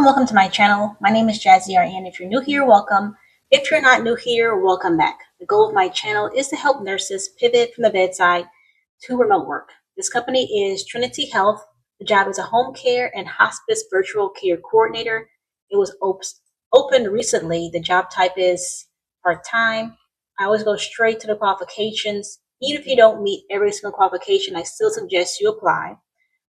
welcome to my channel. My name is Jazzy RN. If you're new here, welcome. If you're not new here, welcome back. The goal of my channel is to help nurses pivot from the bedside to remote work. This company is Trinity Health. The job is a home care and hospice virtual care coordinator. It was opened recently. The job type is part-time. I always go straight to the qualifications. Even if you don't meet every single qualification, I still suggest you apply.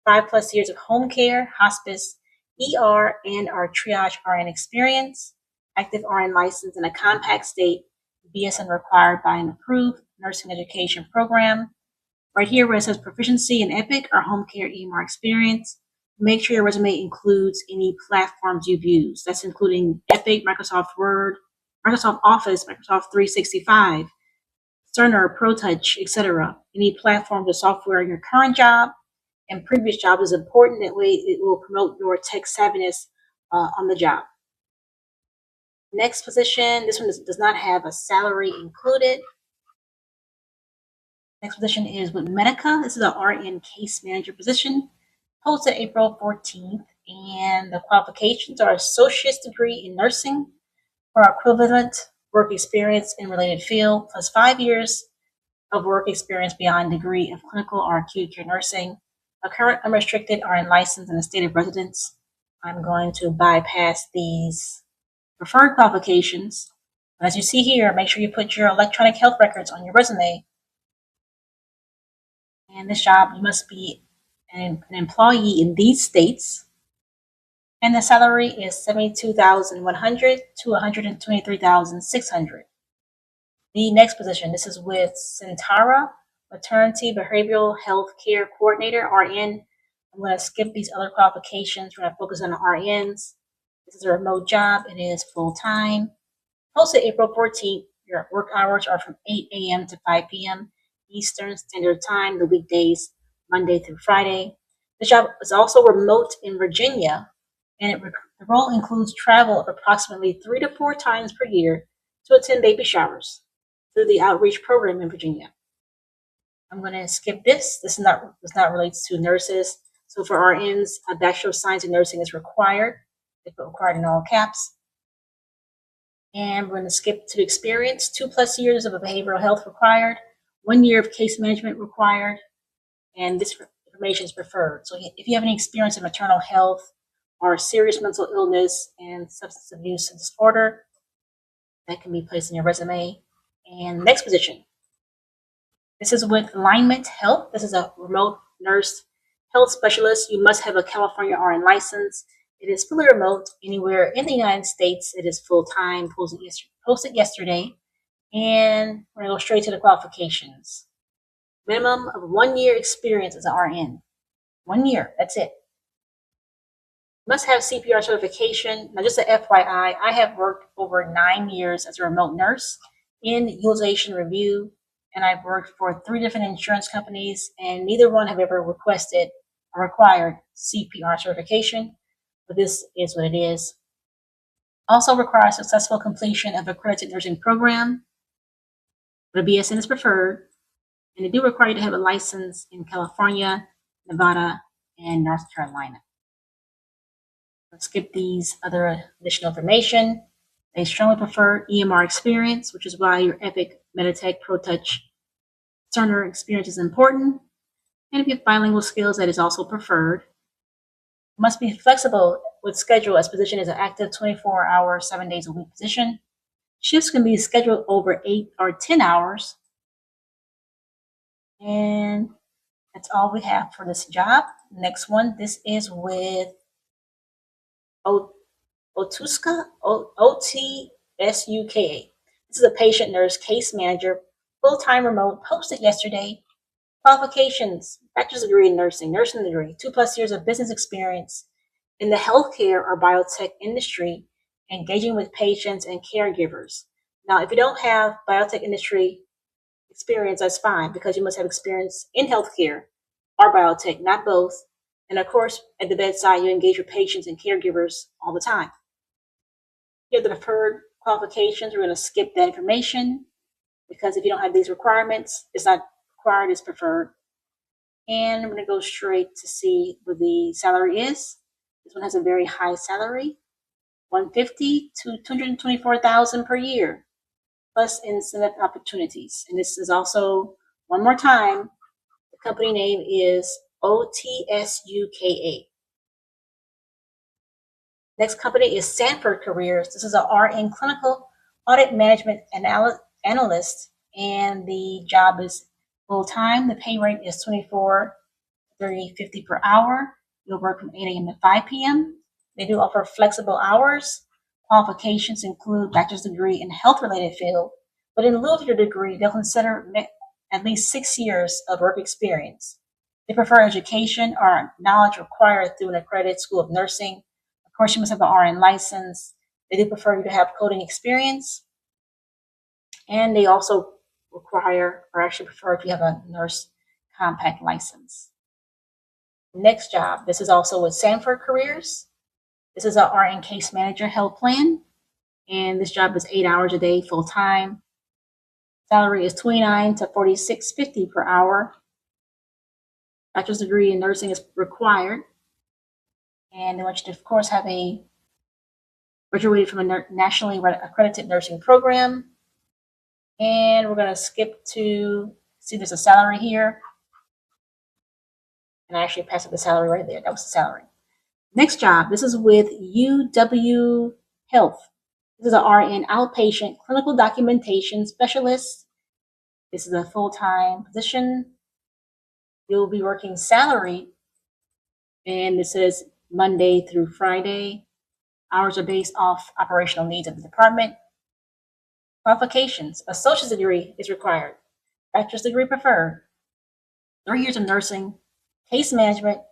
5+ years of home care, hospice, ER, and our triage RN experience, active RN license in a compact state, BSN required by an approved nursing education program. Right here where it says proficiency in Epic or home care EMR experience, make sure your resume includes any platforms you've used. That's including Epic, Microsoft Word, Microsoft Office, Microsoft 365, Cerner, Protouch, etc. Any platform or software in your current job and previous job is important. That way it will promote your tech savviness on the job. Next position, this one does not have a salary included. Next position is with Medica. This is an RN case manager position, posted April 14th, and the qualifications are associate's degree in nursing or equivalent work experience in related field, plus 5 years of work experience beyond degree of clinical or acute care nursing, a current unrestricted RN license in the state of residence. I'm going to bypass these preferred qualifications. But as you see here, make sure you put your electronic health records on your resume. And this job, you must be an employee in these states. And the salary is $72,100 to $123,600. The next position, this is with Centara, Maternity Behavioral Health Care Coordinator, RN. I'm going to skip these other qualifications. We're going to focus on the RNs. This is a remote job. It is full-time. Posted April 14th. Your work hours are from 8 a.m. to 5 p.m. Eastern Standard Time, the weekdays, Monday through Friday. The job is also remote in Virginia, and the role includes travel of approximately 3 to 4 times per year to attend baby showers through the outreach program in Virginia. I'm going to skip this. This does not relate to nurses. So for RNs, a Bachelor of Science in Nursing is required. They put required in all caps. And we're going to skip to experience. 2+ years of behavioral health required. 1 year of case management required. And this information is preferred. So if you have any experience in maternal health or serious mental illness and substance abuse and disorder, that can be placed in your resume. And next position. This is with Alignment Health. This is a remote nurse health specialist. You must have a California RN license. It is fully remote anywhere in the United States. It is full-time, posted yesterday. And we're going to go straight to the qualifications. Minimum of 1 year experience as an RN. 1 year, that's it. Must have CPR certification. Now, just a FYI, I have worked over 9 years as a remote nurse in utilization review, and I've worked for 3 different insurance companies, and neither one have ever requested or required CPR certification, but this is what it is. Also requires successful completion of accredited nursing program, but a BSN is preferred, and they do require you to have a license in California, Nevada, and North Carolina. Let's skip these other additional information. They strongly prefer EMR experience, which is why your Epic, Meditech, Protouch, Cerner experience is important. And if you have bilingual skills, that is also preferred. Must be flexible with schedule, as position is an active 24-hour, 7 days a week position. Shifts can be scheduled over 8 or 10 hours. And that's all we have for this job. Next one, this is with Otuska, OTSUKA. This is a patient nurse case manager, full-time remote, posted yesterday. Qualifications, bachelor's degree in nursing, nursing degree, 2+ years of business experience in the healthcare or biotech industry, engaging with patients and caregivers. Now, if you don't have biotech industry experience, that's fine, because you must have experience in healthcare or biotech, not both. And of course, at the bedside, you engage with patients and caregivers all the time. Here are the preferred qualifications. We're going to skip that information because if you don't have these requirements, it's not required, it's preferred. And I'm going to go straight to see what the salary is. This one has a very high salary. $150,000 to $224,000 per year, plus incentive opportunities. And this is also, one more time, the company name is OTSUKA. Next company is Sanford Careers. This is a RN Clinical Audit Management Analyst, and the job is full-time. The pay rate is $24.30.50 per hour. You'll work from 8 a.m. to 5 p.m. They do offer flexible hours. Qualifications include bachelor's degree in health-related field, but in lieu of your degree, they'll consider at least 6 years of work experience. They prefer education or knowledge required through an accredited school of nursing. Of course, you must have an RN license. They do prefer you to have coding experience. And they also require, or actually prefer, if you have a nurse compact license. Next job, this is also with Sanford Careers. This is a RN case manager health plan. And this job is 8 hours a day, full time. Salary is $29 to $46.50 per hour. Bachelor's degree in nursing is required. And they want you to, of course, have graduated from a nationally accredited nursing program. And we're going to skip to, see there's a salary here. And I actually passed up the salary right there. That was the salary. Next job, this is with UW Health. This is an RN outpatient clinical documentation specialist. This is a full-time position. You'll be working salary, and this is Monday through Friday. Hours are based off operational needs of the department. Qualifications: associate's degree is required. Bachelor's degree preferred. 3 years of nursing, case management,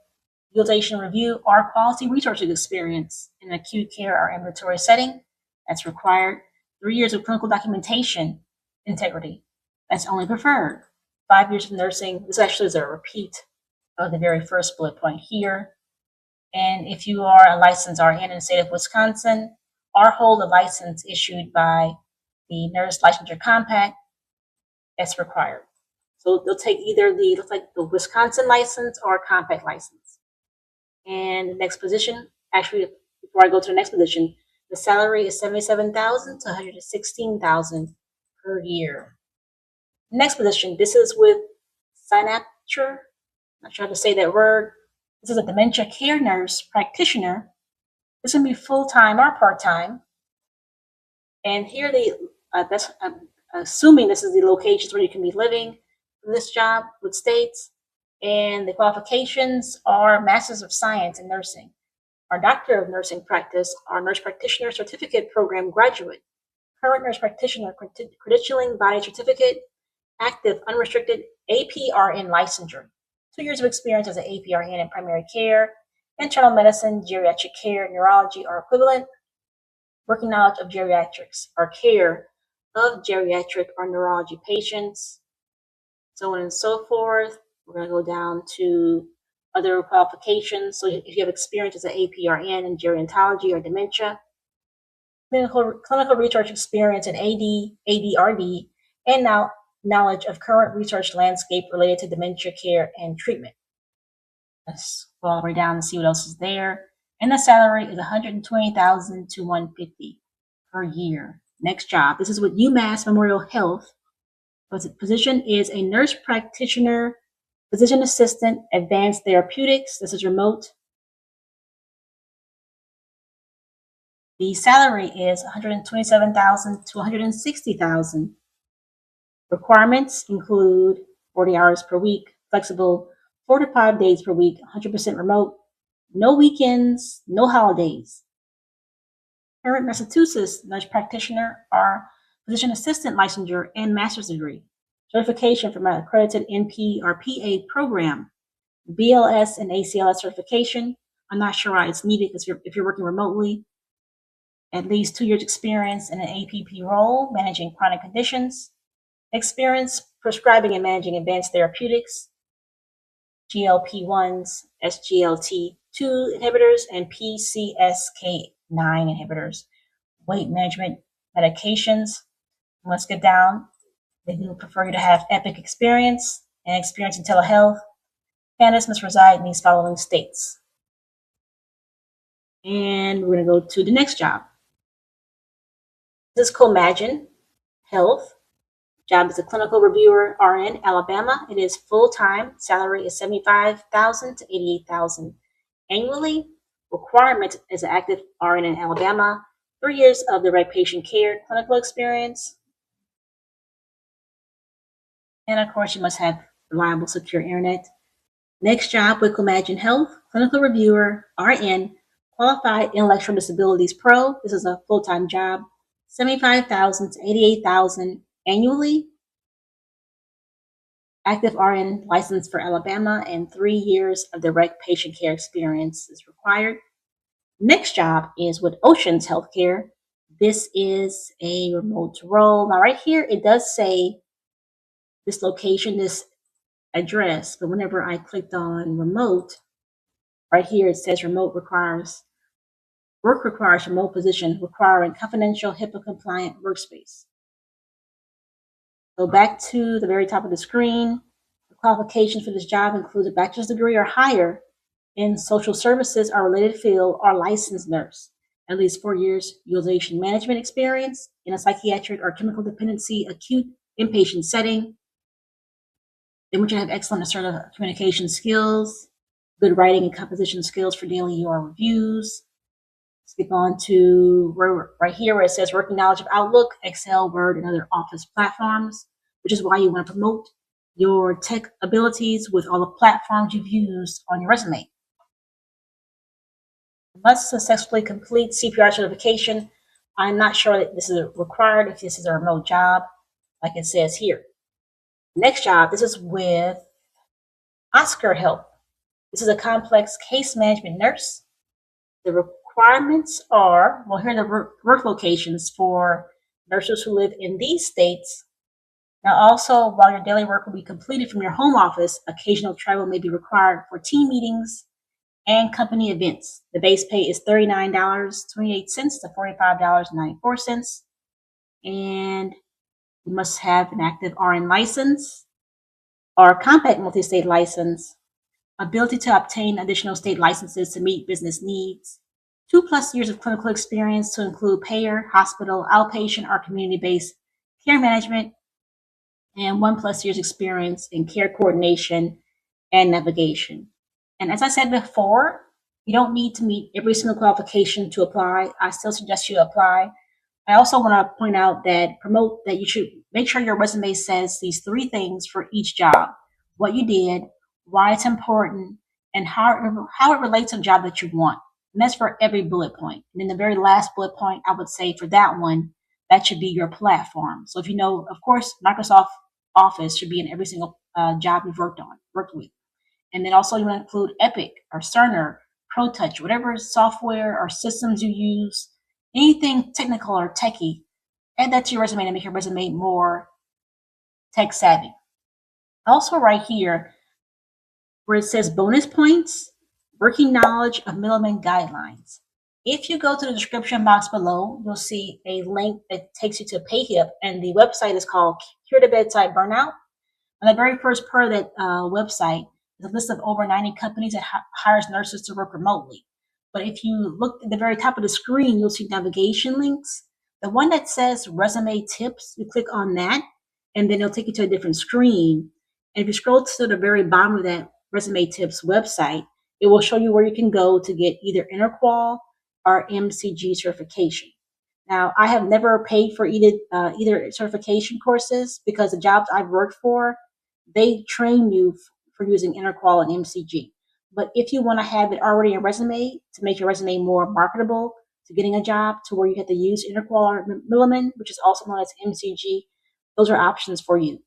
utilization review, or quality research experience in an acute care or ambulatory setting. That's required. 3 years of clinical documentation integrity. That's only preferred. 5 years of nursing. This actually is a repeat of the very first bullet point here. And if you are a licensed RN in the state of Wisconsin or hold a license issued by the Nurse Licensure Compact, that's required. So they'll take either the Wisconsin license or compact license. And the next position, actually, before I go to the next position, the salary is $77,000 to $116,000 per year. Next position, this is with Synapture. Not sure how to say that word. This is a dementia care nurse practitioner. This can be full-time or part-time. And here I'm assuming this is the locations where you can be living for this job with states. And the qualifications are Masters of Science in Nursing, or Doctor of Nursing Practice, or Nurse Practitioner Certificate Program graduate, current Nurse Practitioner Credentialing Body Certificate, active unrestricted APRN licensure, 2 years of experience as an APRN in primary care, internal medicine, geriatric care, neurology, or equivalent, working knowledge of geriatrics, or care of geriatric or neurology patients, so on and so forth. We're going to go down to other qualifications. So if you have experience as an APRN in gerontology or dementia, clinical research experience in ADRD, and now knowledge of current research landscape related to dementia care and treatment. Let's go all the way down and see what else is there. And the salary is $120,000 to $150,000 per year. Next job. This is with UMass Memorial Health. The position is a nurse practitioner, physician assistant, advanced therapeutics. This is remote. The salary is $127,000 to $160,000. Requirements include 40 hours per week, flexible 4 to 5 days per week, 100% remote, no weekends, no holidays. Current Massachusetts nurse practitioner or physician assistant licensure and master's degree. Certification from an accredited NP or PA program. BLS and ACLS certification. I'm not sure why it's needed because if you're working remotely. At least 2 years experience in an APP role, managing chronic conditions. Experience prescribing and managing advanced therapeutics, GLP-1s, SGLT2 inhibitors, and PCSK9 inhibitors. Weight management medications. Let's get down. They do prefer you to have EPIC experience and experience in telehealth. Candidates must reside in these following states. And we're going to go to the next job. This is Comagine Health. Job is a clinical reviewer, RN, Alabama. It is full-time. Salary is $75,000 to $88,000 annually. Requirement is an active RN in Alabama. 3 years of direct patient care clinical experience. And of course, you must have reliable, secure internet. Next job with Comagine Health, clinical reviewer, RN, qualified intellectual disabilities pro. This is a full-time job. $75,000 to $88,000 annually. Active RN license for Alabama and 3 years of direct patient care experience is required. Next job is with Oceans Healthcare. This is a remote role. Now right here, it does say this location, this address, but whenever I clicked on remote, right here it says remote requires remote position requiring confidential HIPAA compliant workspace. So back to the very top of the screen, the qualifications for this job include a bachelor's degree or higher in social services or related field or licensed nurse, at least 4 years utilization management experience in a psychiatric or chemical dependency acute inpatient setting. They want you to have excellent assertive communication skills, good writing and composition skills for daily UR reviews. Skip on to right here where it says working knowledge of Outlook, Excel, Word, and other Office platforms, which is why you want to promote your tech abilities with all the platforms you've used on your resume. Must successfully complete CPR certification. I'm not sure that this is required if this is a remote job, like it says here. Next job, this is with Oscar Health. This is a complex case management nurse. The requirements are, well, here are the work locations for nurses who live in these states. Now also, while your daily work will be completed from your home office, occasional travel may be required for team meetings and company events. The base pay is $39.28 to $45.94. And you must have an active RN license or compact multi-state license, ability to obtain additional state licenses to meet business needs, 2+ years of clinical experience to include payor, hospital, outpatient, or community-based care management, and 1+ years experience in care coordination and navigation. And as I said before, you don't need to meet every single qualification to apply. I still suggest you apply. I also want to point out that you should make sure your resume says these 3 things for each job: what you did, why it's important, and how it relates to the job that you want. And that's for every bullet point. And then the very last bullet point, I would say for that one, that should be your platform. So if you know, of course, Microsoft Office should be in every single job you've worked with. And then also you want to include Epic or Cerner, Protouch, whatever software or systems you use, anything technical or techie, add that to your resume to make your resume more tech savvy. Also right here, where it says bonus points, working knowledge of middleman guidelines. If you go to the description box below, you'll see a link that takes you to PayHip, and the website is called Cure the Bedside Burnout. On the very first part of that website is a list of over 90 companies that hires nurses to work remotely. But if you look at the very top of the screen, you'll see navigation links. The one that says resume tips, you click on that, and then it'll take you to a different screen. And if you scroll to the very bottom of that resume tips website, it will show you where you can go to get either interqual or MCG certification. Now, I have never paid for either certification courses because the jobs I've worked for, they train you for using interqual and MCG. But if you want to have it already in your resume to make your resume more marketable to getting a job to where you have to use interqual or middleman, which is also known as MCG, those are options for you.